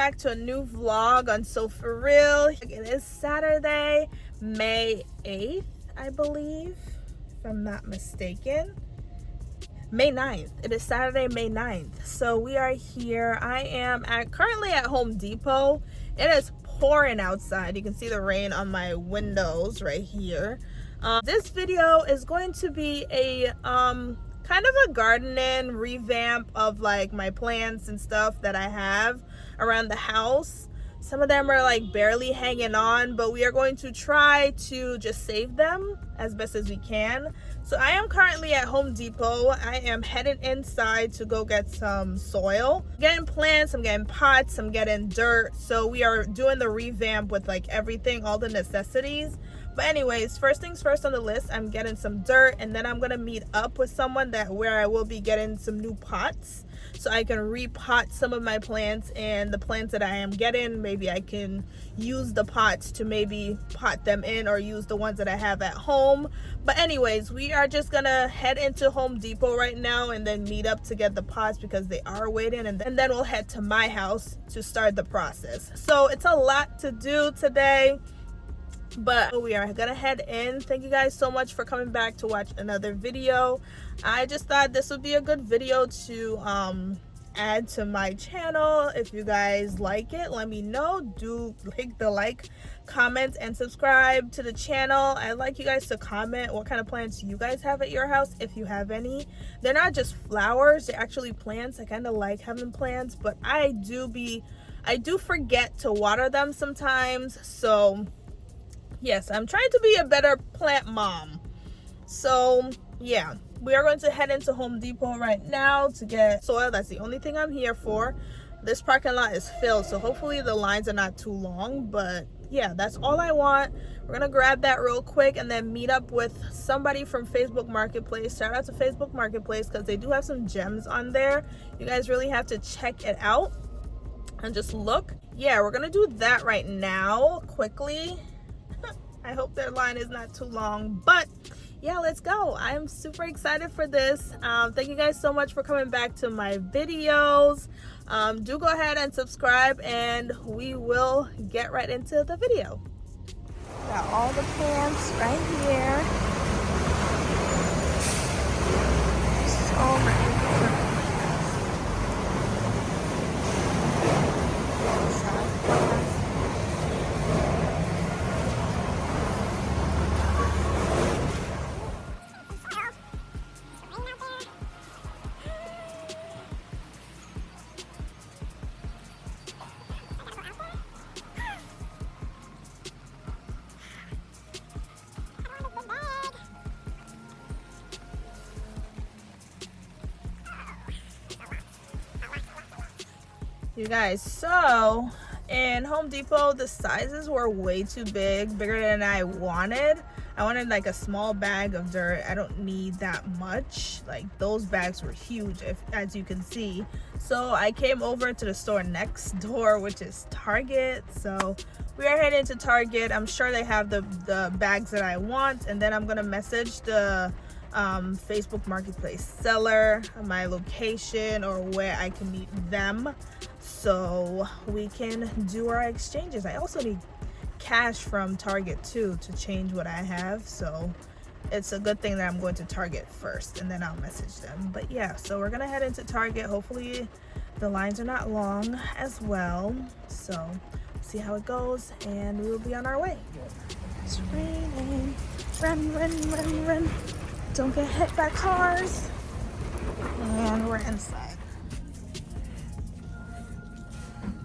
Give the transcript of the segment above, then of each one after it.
back to a new vlog on So For Real. It is Saturday, May 8th, I believe, if I'm not mistaken. May 9th. It is Saturday, May 9th. So we are here. I am currently at Home Depot. It is pouring outside. You can see the rain on my windows right here. This video is going to be a kind of a gardening revamp of like my plants and stuff that I have around the house. Some of them are like barely hanging on, but we are going to try to just save them as best as we can. So I am currently at Home Depot. I am headed inside to go get some soil. I'm getting plants, I'm getting pots, I'm getting dirt. So we are doing the revamp with like everything, all the necessities. But anyways, first things first on the list, I'm getting some dirt, and then I'm gonna meet up with someone where I will be getting some new pots so I can repot some of my plants, and the plants that I am getting, maybe I can use the pots to maybe pot them in or use the ones that I have at home. But anyways, we are just gonna head into Home Depot right now and then meet up to get the pots because they are waiting, and then we'll head to my house to start the process. So it's a lot to do today, but we are gonna head in. Thank you guys so much for coming back to watch another video. I just thought this would be a good video to add to my channel. If you guys like it, let me know. Do hit the like, comment, and subscribe to the channel. I'd like you guys to comment what kind of plants you guys have at your house, if you have any. They're not just flowers, they're actually plants. I kind of like having plants, but I do forget to water them sometimes. So yes, I'm trying to be a better plant mom. So yeah, we are going to head into Home Depot right now to get soil. That's the only thing I'm here for. This parking lot is filled, so hopefully the lines are not too long. But yeah, that's all I want. We're gonna grab that real quick and then meet up with somebody from Facebook Marketplace. Shout out to Facebook Marketplace because they do have some gems on there. You guys really have to check it out and just look. Yeah, we're gonna do that right now quickly. I hope their line is not too long, but yeah, let's go. I'm super excited for this. Thank you guys so much for coming back to my videos. Do go ahead and subscribe, and we will get right into the video. Got all the plants right here. So ready. You guys, so in Home Depot the sizes were way too bigger than I wanted. I wanted like a small bag of dirt. I don't need that much. Like those bags were huge, as you can see. So I came over to the store next door, which is Target. So we are heading to Target. I'm sure they have the bags that I want, and then I'm gonna message the Facebook Marketplace seller my location or where I can meet them so we can do our exchanges. I also need cash from Target too to change what I have, so it's a good thing that I'm going to Target first and then I'll message them. But yeah, so we're gonna head into Target. Hopefully the lines are not long as well, so see how it goes and we will be on our way. It's raining. Run. Don't get hit by cars. And we're inside.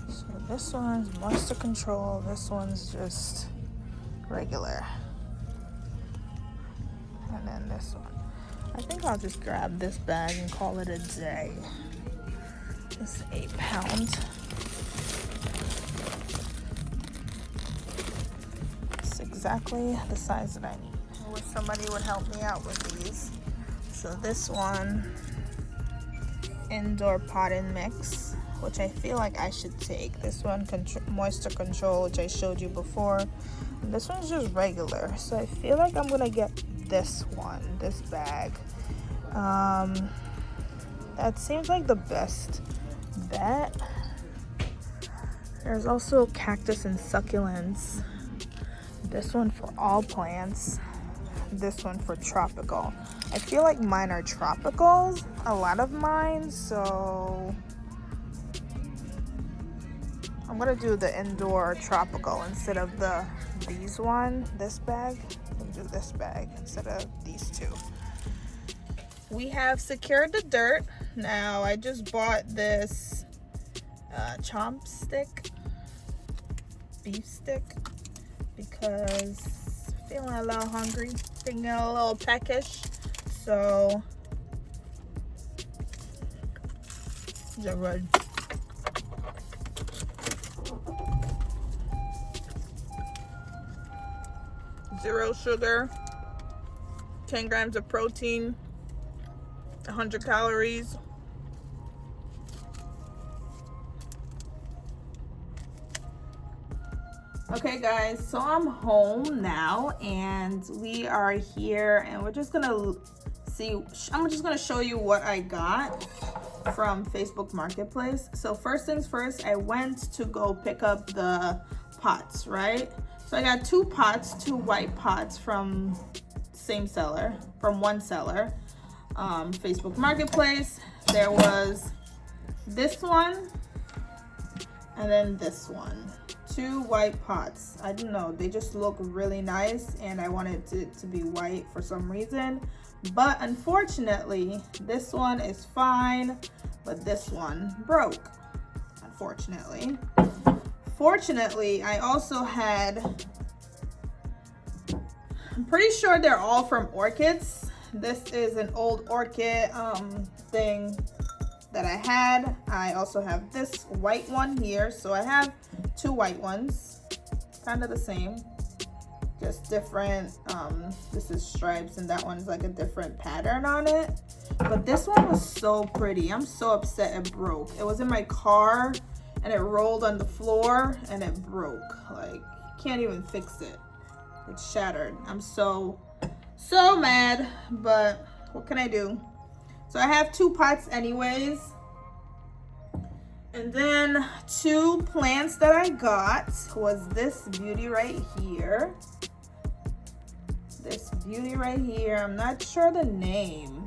So this one's moisture control. This one's just regular. And then this one. I think I'll just grab this bag and call it a day. It's 8 pounds. It's exactly the size that I need. I wish somebody would help me out with these. So this one, indoor potting mix, which I feel like I should take. This one, moisture control, which I showed you before. And this one's just regular. So I feel like I'm gonna get this one, this bag. That seems like the best bet. There's also cactus and succulents. This one for all plants. This one for tropical. I feel like mine are tropicals, a lot of mine, so I'm gonna do the indoor tropical instead of this bag. I'm gonna do this bag instead of these two. We have secured the dirt. Now I just bought this chomp stick, beef stick, because feeling a little hungry, feeling a little peckish. So these are good. Zero sugar, 10 grams of protein, 100 calories. Okay guys, so I'm home now and we are here and we're just gonna I'm just gonna show you what I got from Facebook Marketplace. So first things first, I went to go pick up the pots, right? So I got two white pots from one seller, Facebook Marketplace. There was this one and then this one. Two white pots. I don't know, they just look really nice and I wanted it to be white for some reason, but unfortunately this one is fine, but this one broke, unfortunately. Fortunately, I also had, I'm pretty sure they're all from orchids. This is an old orchid thing that I had. I also have this white one here, so I have two white ones, kind of the same, just different. This is stripes and that one's like a different pattern on it, but this one was so pretty. I'm so upset it broke. It was in my car and it rolled on the floor and it broke. Like, can't even fix it. It's shattered. I'm so mad, but what can I do? So I have two pots anyways. And then two plants that I got was this beauty right here. This beauty right here. I'm not sure the name.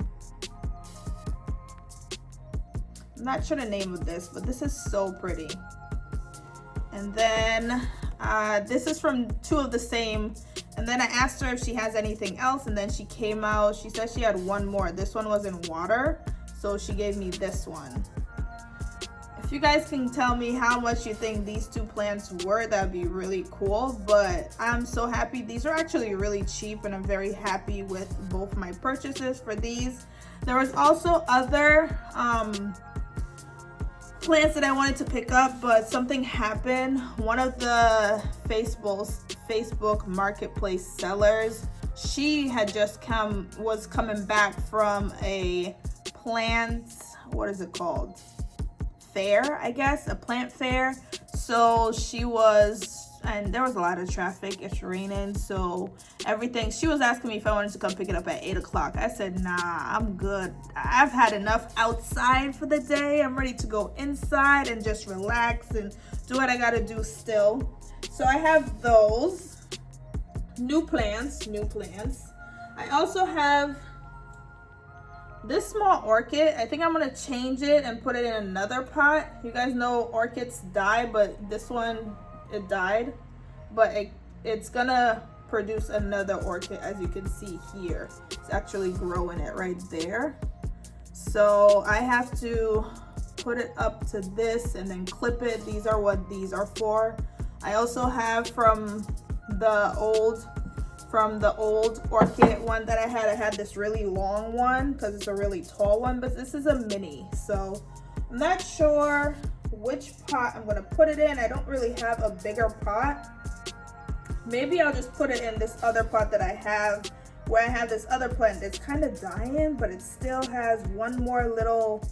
I'm not sure the name of this, but this is so pretty. And then this is from two of the same. And then I asked her if she has anything else, and then she came out. She said she had one more. This one was in water, so she gave me this one. If you guys can tell me how much you think these two plants were, that'd be really cool. But I'm so happy. These are actually really cheap, and I'm very happy with both my purchases for these. There was also other plants that I wanted to pick up, but something happened. One of the Facebook Marketplace sellers, she had just was coming back from a plant, what is it called? Fair, I guess, a plant fair. So she was, and there was a lot of traffic, it's raining, so everything, she was asking me if I wanted to come pick it up at 8 o'clock. I said, nah, I'm good. I've had enough outside for the day. I'm ready to go inside and just relax and do what I gotta do still. So I have those new plants. I also have this small orchid. I think I'm gonna change it and put it in another pot. You guys know orchids die, but this one, it died, but it's gonna produce another orchid. As you can see here, it's actually growing it right there. So I have to put it up to this and then clip it. These are what these are for. I also have from the old orchid one that I had this really long one because it's a really tall one, but this is a mini. So I'm not sure which pot I'm gonna put it in. I don't really have a bigger pot. Maybe I'll just put it in this other pot that I have, where I have this other plant that's kind of dying, but it still has one more little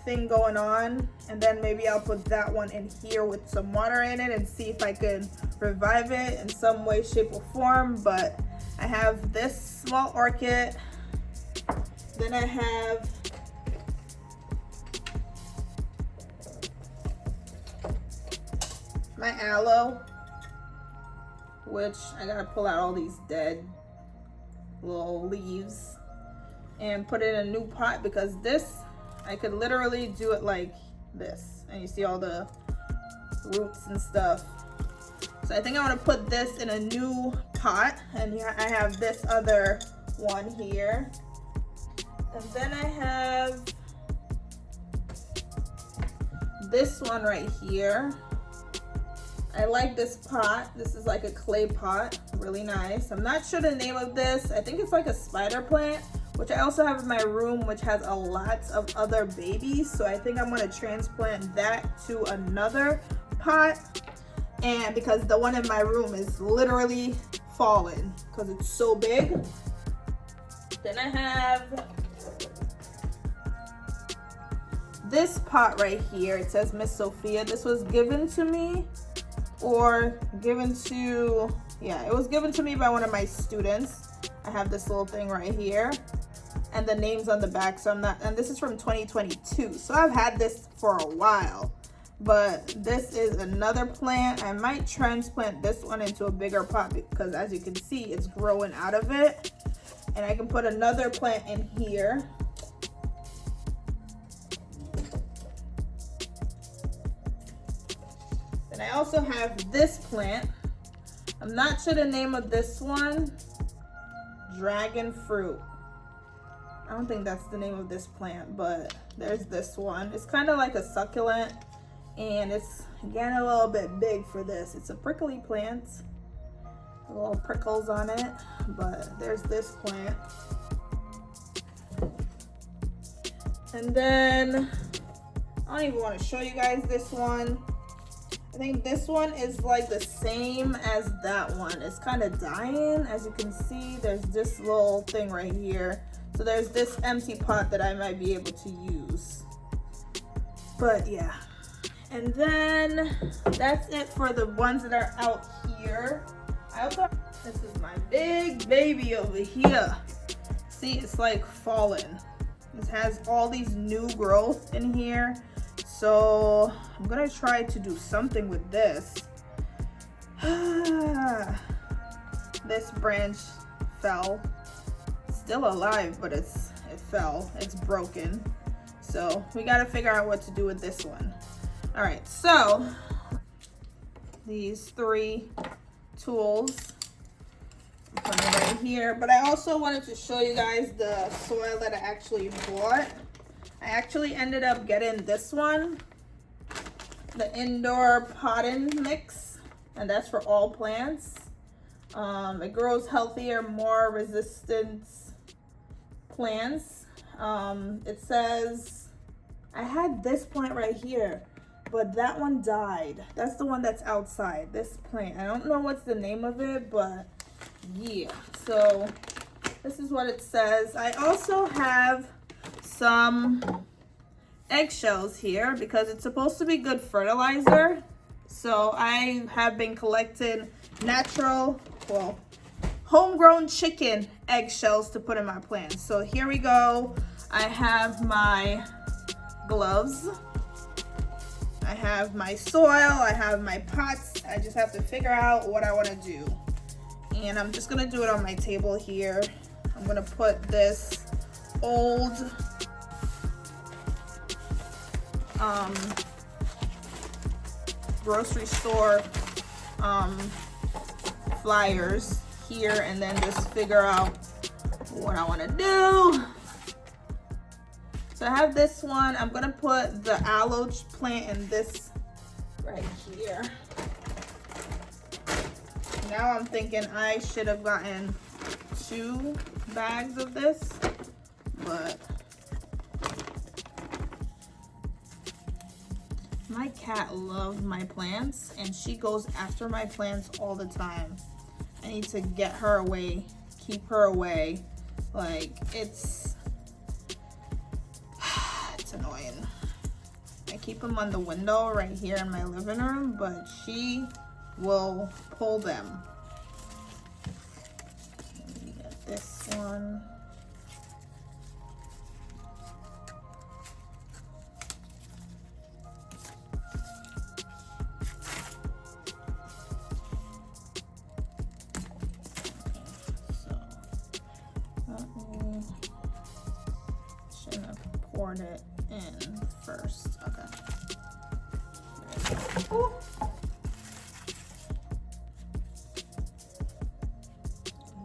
thing going on. And then maybe I'll put that one in here with some water in it and see if I can revive it in some way, shape, or form. But I have this small orchid. Then I have my aloe, which I gotta pull out all these dead little leaves and put it in a new pot, because this, I could literally do it like this. And you see all the roots and stuff. So I think I want to put this in a new pot, and here I have this other one here. And then I have this one right here. I like this pot. This is like a clay pot, really nice. I'm not sure the name of this. I think it's like a spider plant, which I also have in my room, which has a lot of other babies. So I think I'm gonna transplant that to another pot. And because the one in my room is literally fallen because it's so big. Then I have this pot right here. It says Miss Sophia. This was given to me, or given to, yeah, it was given to me by one of my students. I have this little thing right here and the names on the back. So I'm not, and this is from 2022. So I've had this for a while, but this is another plant. I might transplant this one into a bigger pot because as you can see, it's growing out of it. And I can put another plant in here. Then I also have this plant. I'm not sure the name of this one. Dragon fruit. I don't think that's the name of this plant, but there's this one. It's kind of like a succulent, and it's again a little bit big for this. It's a prickly plant, little prickles on it, but there's this plant. And then I don't even want to show you guys this one. I think this one is like the same as that one. It's kind of dying. As you can see, there's this little thing right here. So there's this empty pot that I might be able to use. But yeah. And then that's it for the ones that are out here. I also, this is my big baby over here. See, it's like fallen. It has all these new growth in here. So I'm gonna try to do something with this. This branch fell. Still alive, but it fell. It's broken. So we gotta figure out what to do with this one. All right, so these 3 tools, I'm putting it right here. But I also wanted to show you guys the soil that I actually bought. I actually ended up getting this one, the indoor potting mix, and that's for all plants. It grows healthier, more resistant plants. It says, I had this plant right here, but that one died. That's the one that's outside, this plant. I don't know what's the name of it, but yeah. So this is what it says. I also have some eggshells here because it's supposed to be good fertilizer. So I have been collecting natural, well, homegrown chicken eggshells to put in my plants. So here we go. I have my gloves. I have my soil. I have my pots. I just have to figure out what I want to do. And I'm just going to do it on my table here. I'm going to put this old grocery store flyers here, and then just figure out what I want to do. So I have this one. I'm gonna put the aloe plant in this right here. Now I'm thinking I should have gotten 2 bags of this, but my cat loves my plants and she goes after my plants all the time. I need to get her away, keep her away. Like, it's annoying. I keep them on the window right here in my living room, but she will pull them. Let me get this one. poured it in first. Okay. Ooh.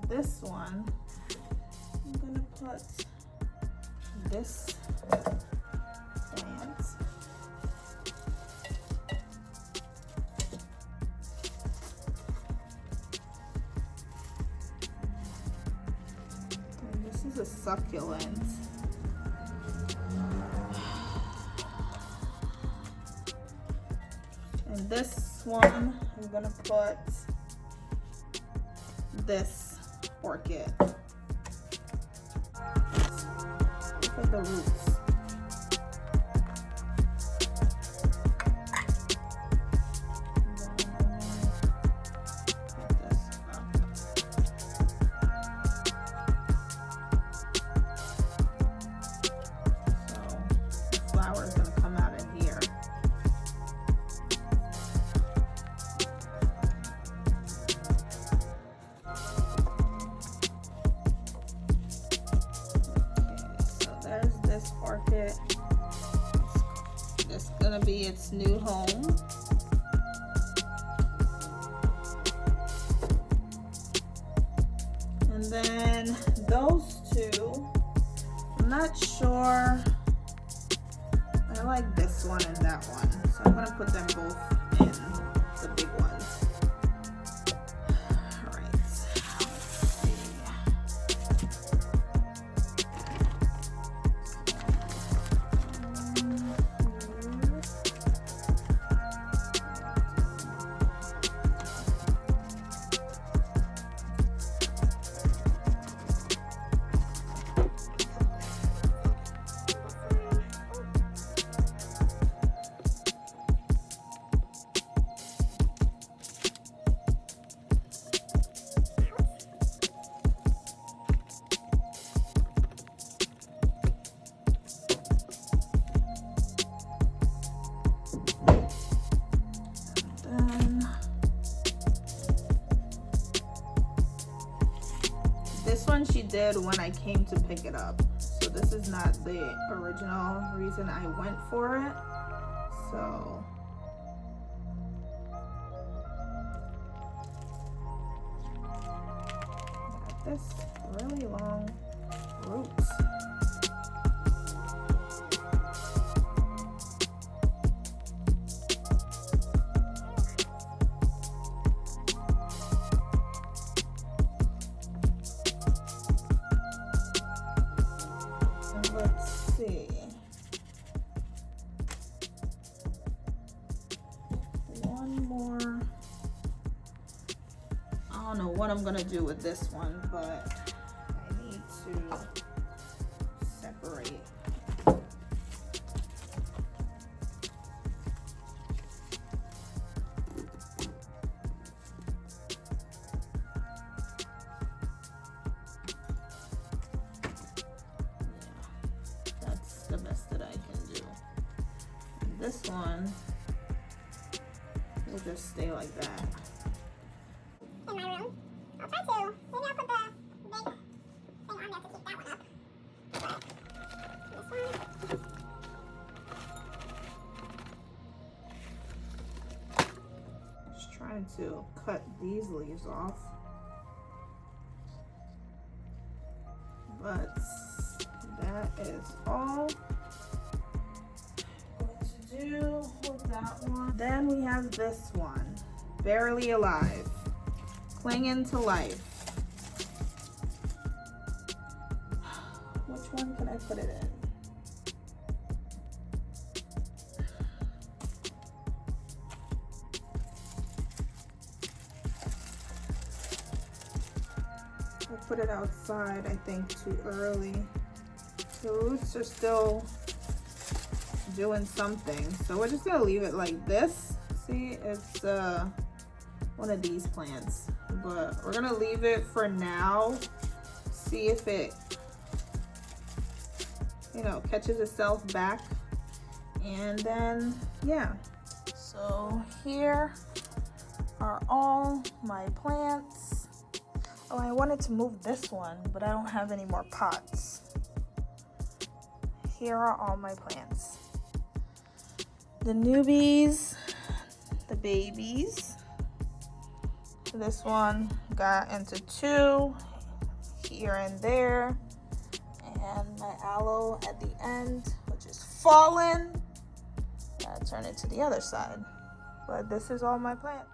This one, I'm gonna put this plant. And this is a succulent. And this one, I'm gonna put this orchid. Look at the roots. Orchid. It's gonna be its new home. And then those two, I'm not sure. I like this one and that one, so I'm gonna put them both in the big ones. All right. Let's see. This one she did when I came to pick it up. So this is not the original reason I went for it. So got this really long roots. Let's see. One more. I don't know what I'm gonna do with this one, but I need to separate. The best that I can do. This one will just stay like that. In my room, I'll try to. Maybe I'll put the big thing on there to keep that one up. But this one. Just trying to cut these leaves off. But that is all I'm going to do with that one. Then we have this one, barely alive, clinging to life. Which one can I put it in? I put it outside, I think, too early. The roots are still doing something, so we're just gonna leave it like this. See, it's one of these plants, but we're gonna leave it for now. See if it, you know, catches itself back, and then yeah. So here are all my plants. Oh, I wanted to move this one, but I don't have any more pots. here are all my plants. The newbies, the babies. This one got into 2 here and there. And my aloe at the end, which is fallen. Gotta turn it to the other side. But this is all my plants.